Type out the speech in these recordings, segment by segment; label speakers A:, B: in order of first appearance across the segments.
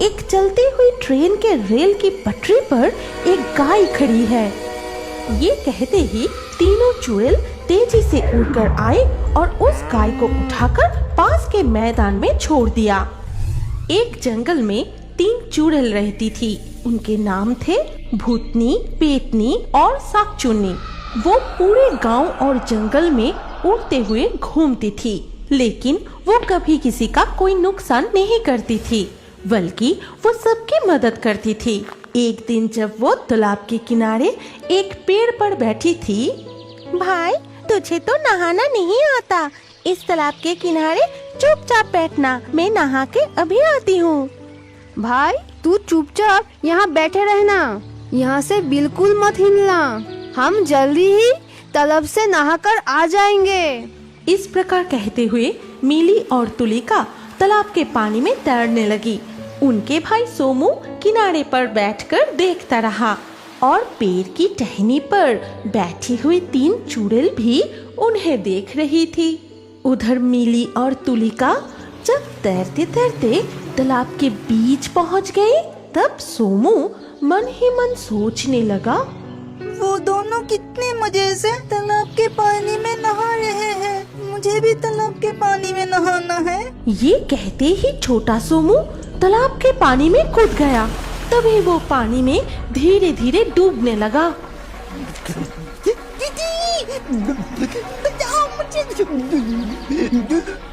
A: एक चलती हुई ट्रेन के रेल की पटरी पर एक गाय खड़ी है। ये कहते ही तीनों चुड़ैल तेजी से उड़कर आए और उस गाय को उठाकर पास के मैदान में छोड़ दिया। एक जंगल में 3 चुड़ैल रहती थी। उनके नाम थे भूतनी, पेतनी और साकचुन्नी। वो पूरे गांव और जंगल में उड़ते हुए घूमती थी, लेकिन वो कभी किसी का कोई नुकसान नहीं करती थी, बल्कि वो सबकी मदद करती थी। एक दिन जब वो तालाब के किनारे एक पेड़ पर बैठी थी, भाई तुझे तो नहाना नहीं आता, इस तालाब के किनारे चुपचाप बैठना, मैं नहा के अभी आती हूँ।
B: भाई तू चुपचाप यहाँ बैठे रहना, यहाँ से बिल्कुल मत हिलना, हम जल्दी ही तालाब से नहाकर आ जाएंगे।
A: इस प्रकार कहते हुए मिली और तुलिका तालाब के पानी में तैरने लगी। उनके भाई सोमू किनारे पर बैठकर देखता रहा और पेड़ की टहनी पर बैठी हुई 3 चुड़ैल भी उन्हें देख रही थी। उधर मिली और तुलिका जब तैरते तैरते तालाब के बीच पहुंच गए, तब सोमू मन ही मन सोचने लगा,
C: वो दोनों कितने मजे से तालाब के पानी में नहा रहे हैं, मुझे भी तालाब के पानी में नहाना है।
A: ये कहते ही छोटा सोमू तालाब के पानी में कूद गया। तभी वो पानी में धीरे धीरे डूबने लगा।
C: बचाओ मुझे।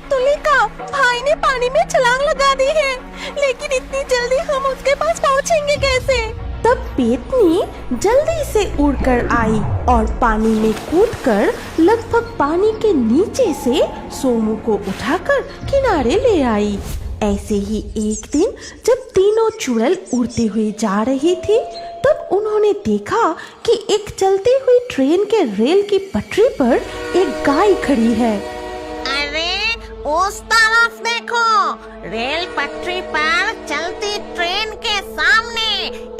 A: तुलिका, भाई ने पानी में छलांग लगा दी है, लेकिन इतनी जल्दी हम उसके पास पहुंचेंगे कैसे? तब पेतनी जल्दी से उड़कर आई और पानी में कूदकर लगभग पानी के नीचे से सोमू को उठाकर किनारे ले आई। ऐसे ही एक दिन जब तीनों चुड़ैल उड़ते हुए जा रही थी, तब उन्होंने देखा कि एक चलती हुई ट्रेन के रेल की पटरी पर एक गाय खड़ी है।
D: अरे उस तरफ देखो, रेल पटरी पर चलती ट्रेन के सामने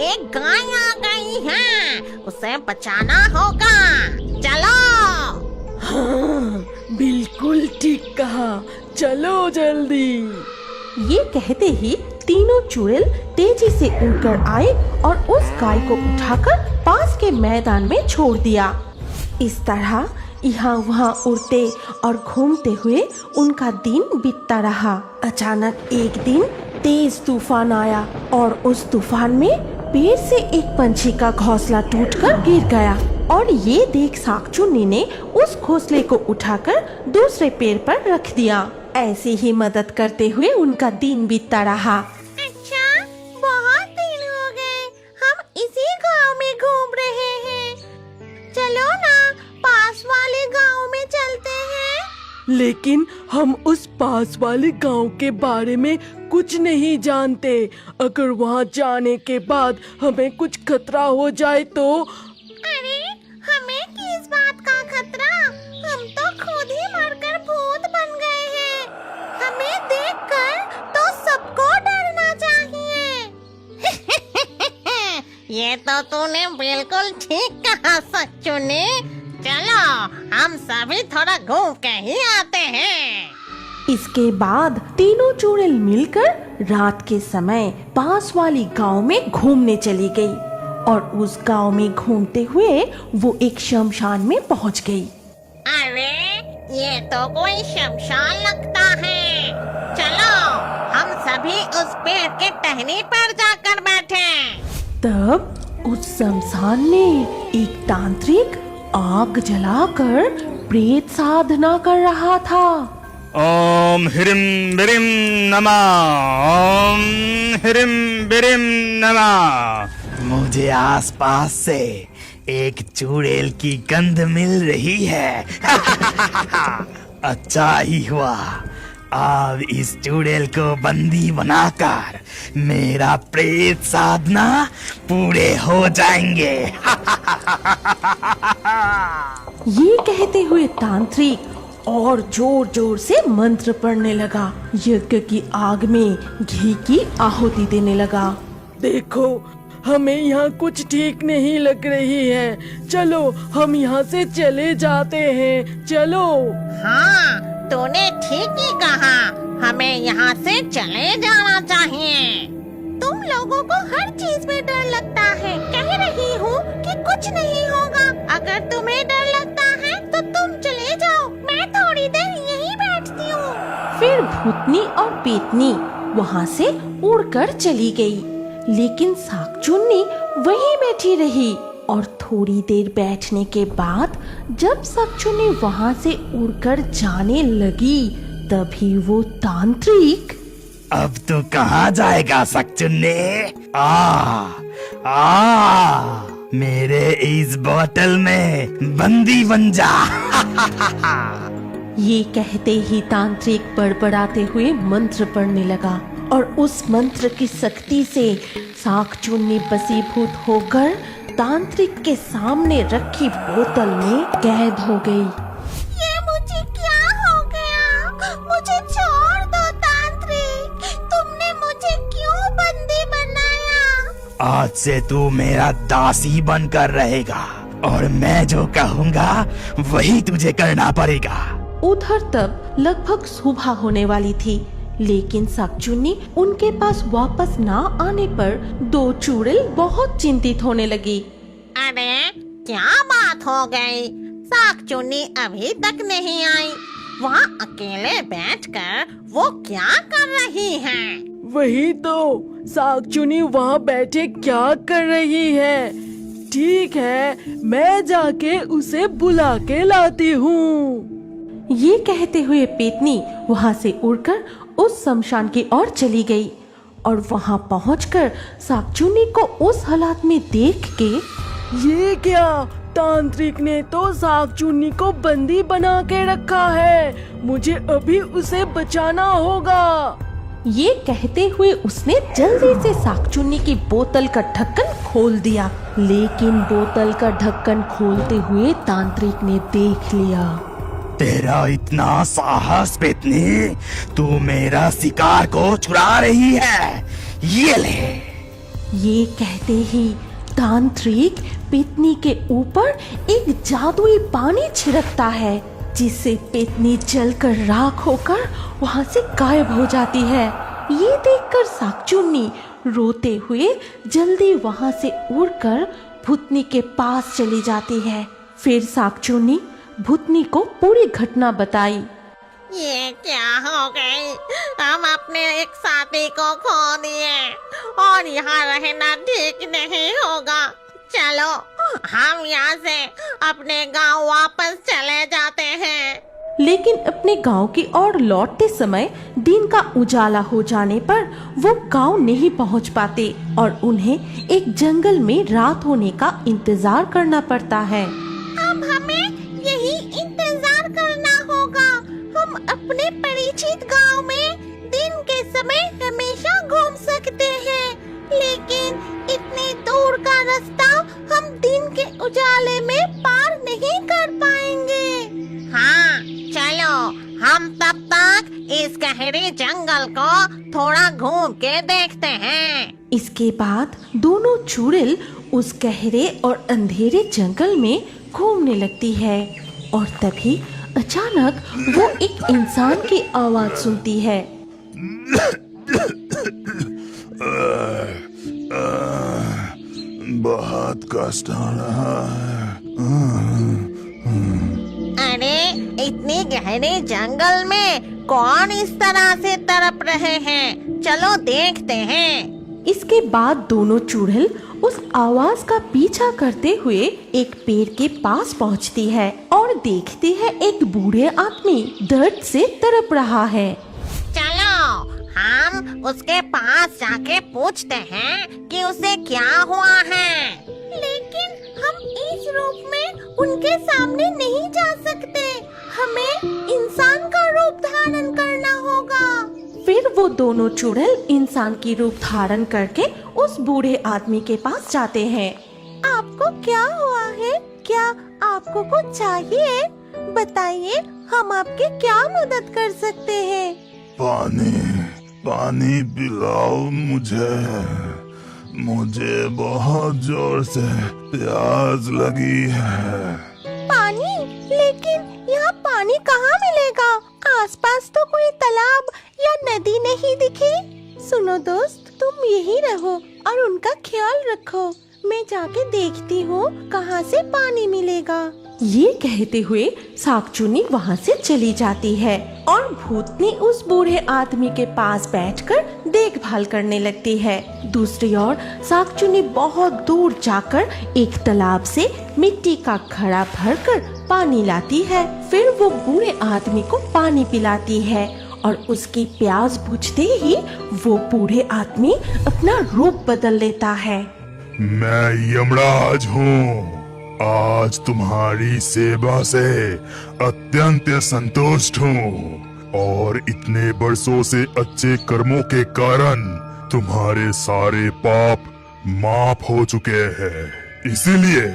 D: एक गाय आ गई है, उसे बचाना होगा, चलो।
E: हाँ, बिल्कुल ठीक कहा, चलो जल्दी।
A: ये कहते ही तीनों चुड़ैल तेजी से उड़कर आए और उस गाय को उठाकर पास के मैदान में छोड़ दिया। इस तरह यहाँ वहाँ उड़ते और घूमते हुए उनका दिन बीतता रहा। अचानक एक दिन तेज तूफान आया और उस तूफान में पेड़ से एक पंछी का घोंसला टूटकर गिर गया और ये देख साकचुन्नी ने उस घोंसले को उठाकर दूसरे पेड़ पर रख दिया। ऐसे ही मदद करते हुए उनका दिन बीतता रहा।
D: अच्छा, बहुत दिन हो गए हम इसी गांव में घूम रहे हैं, चलो ना पास वाले गांव में चलते हैं।
E: लेकिन हम उस पास वाले गांव के बारे में कुछ नहीं जानते, अगर वहां जाने के बाद हमें कुछ खतरा हो जाए तो?
D: अरे हमें किस बात का खतरा, हम तो खुद ही मरकर भूत बन गए हैं, हमें देखकर तो सबको डरना चाहिए। ये तो तूने बिल्कुल ठीक कहा सच्चुन्नी, चलो हम सभी थोड़ा घूम के ही आते हैं।
A: इसके बाद तीनों चुड़ैल मिलकर रात के समय पास वाली गांव में घूमने चली गई और उस गांव में घूमते हुए वो एक शमशान में पहुंच गई।
D: अरे ये तो कोई शमशान लगता है, चलो हम सभी उस पेड़ के टहनी पर जाकर बैठे।
A: तब उस शमशान में एक तांत्रिक आग जलाकर प्रेत साधना कर रहा था।
F: ओम ह्रीं बिरीं नमः, ओम ह्रीं बिरीं नमः।
G: मुझे आसपास से एक चुड़ैल की गंध मिल रही है। अच्छा ही हुआ, अब इस चुड़ैल को बंदी बनाकर मेरा प्रेत साधना पूरे हो जाएंगे।
A: ये कहते हुए तांत्रिक और जोर जोर से मंत्र पढ़ने लगा। यज्ञ की आग में घी की आहुति देने लगा।
E: देखो, हमें यहाँ कुछ ठीक नहीं लग रही है, चलो हम यहाँ से चले जाते हैं, चलो।
D: हाँ, तूने ठीक ही कहा, हमें यहाँ से चले जाना चाहिए। तू लोगों को हर चीज में डर लगता है। कह रही हूँ कि कुछ नहीं होगा। अगर तुम्हें डर लगता है तो तुम चले जाओ, मैं थोड़ी देर यहीं बैठती हूँ।
A: फिर भूतनी और पेतनी वहाँ से उड़कर चली गई, लेकिन शाकचून्नी वहीं बैठी रही। और थोड़ी देर बैठने के बाद जब शाकचून्नी वहाँ से उड़कर जाने लगी, तभी वो तांत्रिक
G: अब तो कहाँ जाएगा शाकचून्नी? मेरे इस बोतल में बंदी बन जा।
A: ये कहते ही तांत्रिक बड़बड़ाते हुए मंत्र पढ़ने लगा और उस मंत्र की शक्ति से शाकचून्नी बसीभूत होकर तांत्रिक के सामने रखी बोतल में कैद हो गई।
D: ये मुझे क्या हो गया? मुझे छोड़ दो तांत्रिक, तुमने मुझे क्यों बंदी बनाया?
G: आज से तू मेरा दासी बनकर रहेगा और मैं जो कहूँगा वही तुझे करना पड़ेगा।
A: उधर तब लगभग सुबह होने वाली थी, लेकिन शाकचून्नी उनके पास वापस ना आने पर दो चुड़ैल बहुत चिंतित होने लगी।
D: अरे क्या बात हो गई? शाकचून्नी अभी तक नहीं आई। वहाँ अकेले बैठकर वो क्या कर रही हैं?
E: वही तो, शाकचून्नी वहाँ बैठे क्या कर रही है? ठीक है, मैं जाके उसे बुला के लाती हूँ।
A: ये कहते हुए पेतनी वहाँ से उड़कर उस शमशान की ओर चली गई और वहाँ पहुँचकर शाकचून्नी को उस हालात में देख के
E: ये क्या? तांत्रिक ने तो शाकचून्नी को बंदी बना के रखा है। मुझे अभी उसे बचाना होगा।
A: ये कहते हुए उसने जल्दी से शाकचून्नी की बोतल का ढक्कन खोल दिया, लेकिन बोतल का ढक्कन खोलते हुए तांत्रिक ने देख लिया।
G: तेरा इतना साहस पेतनी, तू मेरा शिकार को चुरा रही है। ये ले।
A: ये कहते ही तांत्रिक पेतनी के ऊपर एक जादुई पानी छिड़कता है, जिससे पेतनी जलकर राख होकर वहाँ से गायब हो जाती है। ये देखकर शाकचून्नी रोते हुए जल्दी वहाँ से उड़कर भूतनी के पास चली जाती है। फिर शाकचून्नी भूतनी को पूरी घटना बताई।
D: ये क्या हो गई? हम अपने एक साथी को खो दिए और यहाँ रहना ठीक नहीं होगा। चलो हम यहाँ से अपने गांव वापस चले जाते हैं।
A: लेकिन अपने गांव की ओर लौटते समय दिन का उजाला हो जाने पर वो गांव नहीं पहुंच पाते और उन्हें एक जंगल में रात होने का इंतजार करना पड़ता है।
D: अब हमें यही इंतजार करना होगा। हम अपने परिचित गांव में दिन के समय हमेशा घूम सकते हैं, लेकिन इतनी दूर का रास्ता हम दिन के उजाले में पार नहीं कर पाएंगे। हाँ चलो, हम तब तक इस गहरे जंगल को थोड़ा घूम के देखते हैं।
A: इसके बाद दोनों चुड़ैल उस गहरे और अंधेरे जंगल में घूमने लगती है और तभी अचानक वो एक इंसान की आवाज सुनती है।
H: बहुत कष्ट हो रहा है।
D: अरे इतने गहरे जंगल में कौन इस तरह से तड़प रहे हैं? चलो देखते हैं।
A: इसके बाद दोनों चुड़ैल उस आवाज का पीछा करते हुए एक पेड़ के पास पहुंचती है और देखती है एक बूढ़े आदमी दर्द से तड़प रहा है।
D: चलो हम उसके पास जाके पूछते हैं कि उसे क्या हुआ है। लेकिन हम इस रूप में उनके सामने नहीं जा सकते, हमें इंसान का रूप धारण करना होगा।
A: फिर वो दोनों चुड़ैल इंसान की रूप धारण करके उस बूढ़े आदमी के पास जाते हैं।
C: आपको क्या हुआ है? क्या आपको कुछ चाहिए? बताइए, हम आपकी क्या मदद कर सकते हैं?
H: पानी पिलाओ मुझे बहुत जोर से प्यास लगी है।
C: पानी? लेकिन यहाँ पानी कहाँ मिलेगा? आसपास तो कोई तालाब या नदी नहीं दिखी। सुनो दोस्त, तुम यहीं रहो और उनका ख्याल रखो। मैं जाके देखती हूँ कहाँ से पानी मिलेगा।
A: ये कहते हुए शाकचूनी वहाँ से चली जाती है और भूतनी उस बूढ़े आदमी के पास बैठकर देखभाल करने लगती है। दूसरी ओर शाकचूनी बहुत दूर जाकर एक तालाब से मिट्टी का घड़ा भरकर पानी लाती है। फिर वो बूढ़े आदमी को पानी पिलाती है और उसकी प्यास बुझते ही वो बूढ़े आदमी अपना रूप बदल लेता है।
H: मैं यमराज हूँ। आज तुम्हारी सेवा से अत्यंत संतुष्ट हूँ और इतने बरसों से अच्छे कर्मों के कारण तुम्हारे सारे पाप माफ हो चुके हैं। इसीलिए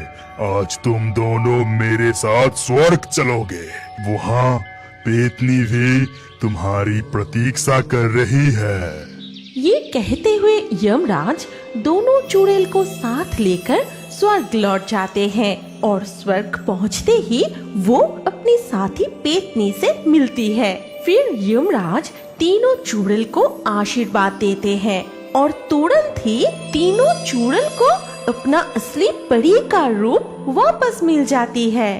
H: आज तुम दोनों मेरे साथ स्वर्ग चलोगे। वहाँ पेतनी भी तुम्हारी प्रतीक्षा कर रही है।
A: ये कहते हुए यमराज दोनों चुड़ैल को साथ लेकर स्वर्ग लौट जाते हैं और स्वर्ग पहुंचते ही वो अपनी साथी पेतनी से मिलती है। फिर यमराज तीनों चुड़ैल को आशीर्वाद देते हैं और तुरंत ही तीनों चुड़ैल को अपना असली परी का रूप वापस मिल जाती है।